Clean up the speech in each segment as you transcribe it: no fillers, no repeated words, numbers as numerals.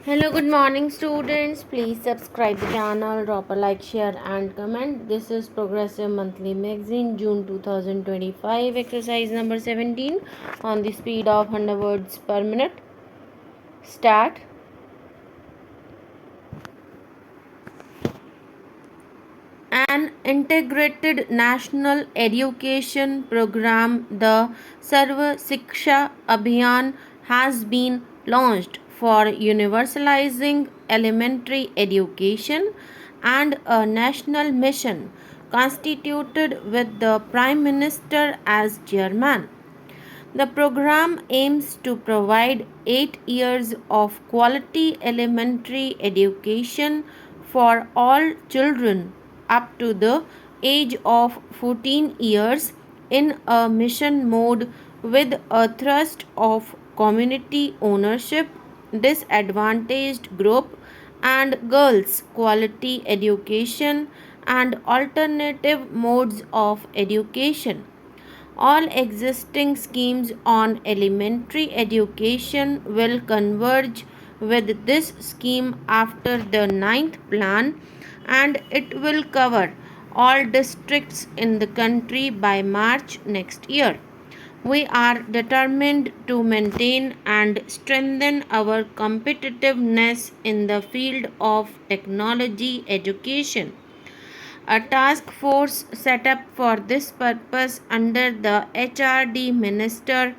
Hello, good morning, students. Please subscribe the channel, drop a like, share, and comment. This is Progressive Monthly Magazine, June 2025, exercise number 17 on the speed of 100 words per minute. Start. An integrated national education program, the Sarva Shiksha Abhiyan, has been launched for universalizing elementary education and a national mission constituted with the Prime Minister as chairman. The program aims to provide 8 years of quality elementary education for all children up to the age of 14 years in a mission mode with a thrust of community ownership, disadvantaged group and girls quality education and alternative modes of education. All existing schemes on elementary education will converge with this scheme after the ninth plan, and it will cover all districts in the country by March next year. We are determined to maintain and strengthen our competitiveness in the field of technology education. A task force set up for this purpose under the HRD Minister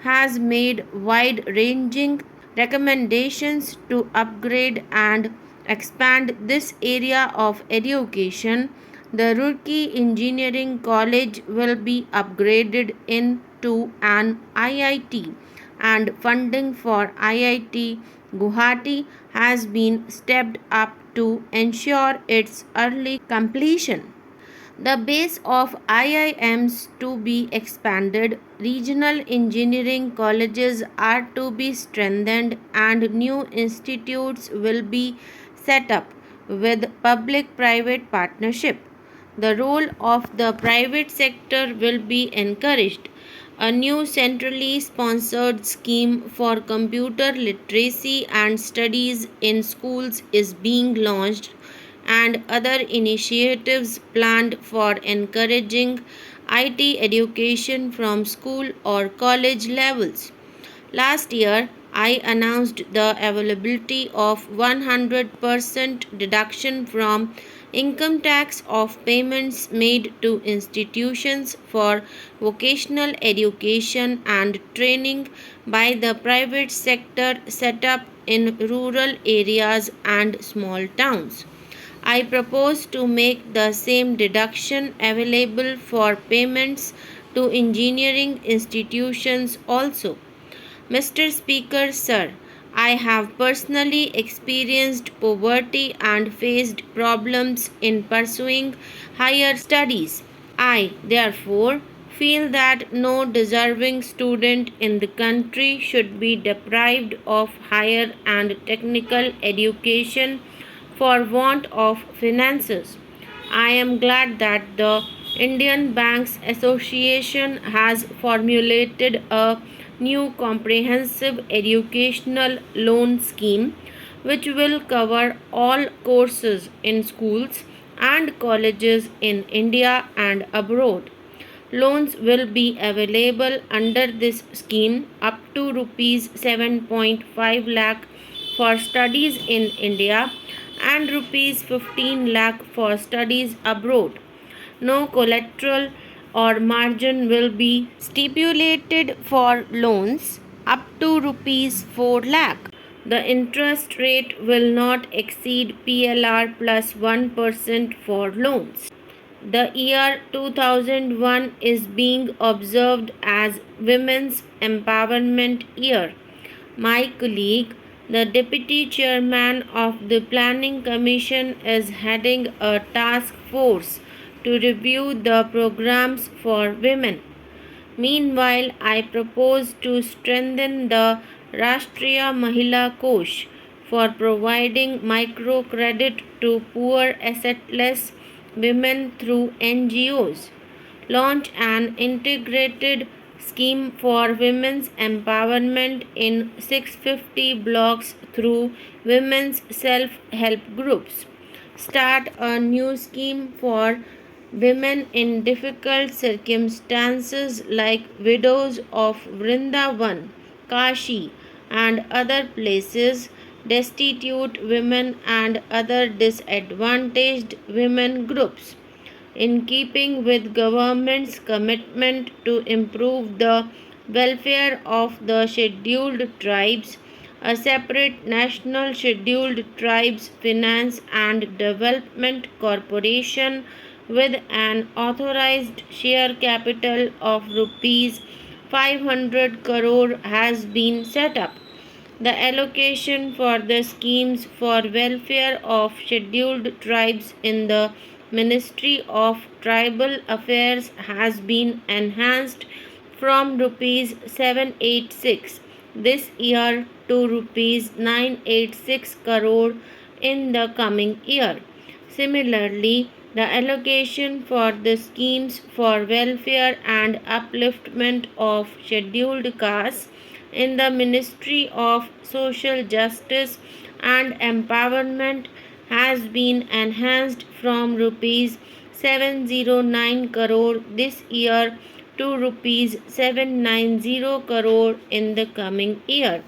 has made wide ranging recommendations to upgrade and expand this area of education. The Roorkee Engineering College will be upgraded into an IIT, and funding for IIT Guwahati has been stepped up to ensure its early completion. The base of IIMs to be expanded, regional engineering colleges are to be strengthened, and new institutes will be set up with public private partnership. The role of the private sector will be encouraged. A new centrally sponsored scheme for computer literacy and studies in schools is being launched, and other initiatives planned for encouraging IT education from school or college levels. Last year, I announced the availability of 100% deduction from income tax of payments made to institutions for vocational education and training by the private sector set up in rural areas and small towns. I propose to make the same deduction available for payments to engineering institutions also. Mr. Speaker, sir, I have personally experienced poverty and faced problems in pursuing higher studies. I, therefore, feel that no deserving student in the country should be deprived of higher and technical education for want of finances. I am glad that the Indian Banks Association has formulated a new comprehensive educational loan scheme which will cover all courses in schools and colleges in India and abroad. Loans will be available under this scheme up to rupees 7.5 lakh for studies in India and rupees 15 lakh for studies abroad. No collateral or margin will be stipulated for loans up to rupees 4 lakh. The interest rate will not exceed PLR plus 1% for loans. The year 2001 is being observed as Women's Empowerment Year. My colleague, the Deputy Chairman of the Planning Commission, is heading a task force to review the programs for women. Meanwhile, I propose to strengthen the Rashtriya Mahila Kosh for providing microcredit to poor assetless women through NGOs. Launch an integrated scheme for women's empowerment in 650 blocks through women's self-help groups. Start a new scheme for women in difficult circumstances like widows of Vrindavan, Kashi, and other places, destitute women, and other disadvantaged women groups. In keeping with government's commitment to improve the welfare of the scheduled tribes, a separate National Scheduled Tribes Finance and Development Corporation with an authorized share capital of rupees 500 crore has been set up. The allocation for the schemes for welfare of scheduled tribes in the Ministry of Tribal Affairs has been enhanced from rupees 786 this year to rupees 986 crore in the coming year. Similarly, the allocation for the schemes for welfare and upliftment of scheduled castes in the Ministry of Social Justice and Empowerment has been enhanced from rupees 709 crore this year to rupees 790 crore in the coming year.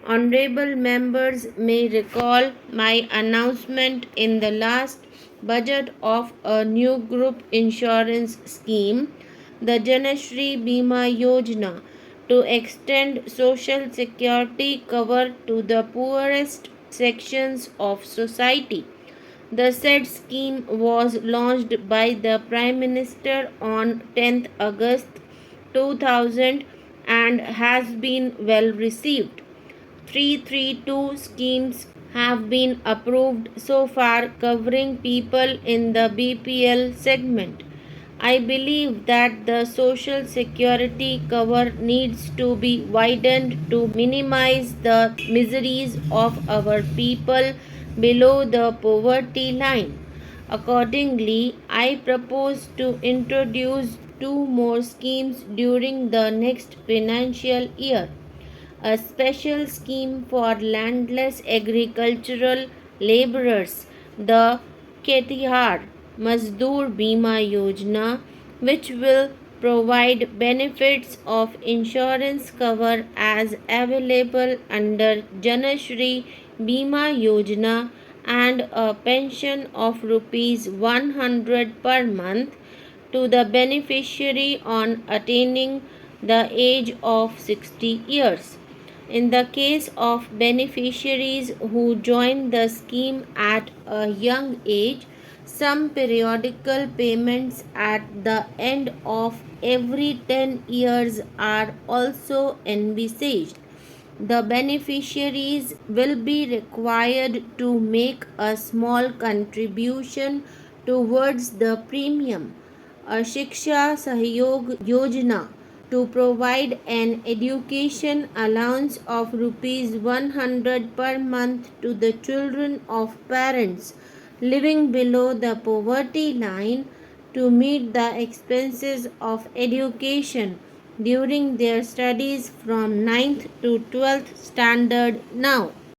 Honorable members may recall my announcement in the last budget of a new group insurance scheme, the Janashri Bima Yojana, to extend social security cover to the poorest sections of society. The said scheme was launched by the Prime Minister on 10th August 2000 and has been well received. 332 schemes have been approved so far, covering people in the BPL segment. I believe that the social security cover needs to be widened to minimize the miseries of our people below the poverty line. Accordingly, I propose to introduce two more schemes during the next financial year: a special scheme for landless agricultural laborers, the Khetihar Mazdoor Bima Yojana, which will provide benefits of insurance cover as available under Janashri Bima Yojana, and a pension of rupees 100 per month to the beneficiary on attaining the age of 60 years. In the case of beneficiaries who join the scheme at a young age, some periodical payments at the end of every 10 years are also envisaged. The beneficiaries will be required to make a small contribution towards the premium. A Shiksha Sahyog Yojana to provide an education allowance of rupees 100 per month to the children of parents living below the poverty line to meet the expenses of education during their studies from 9th to 12th standard now.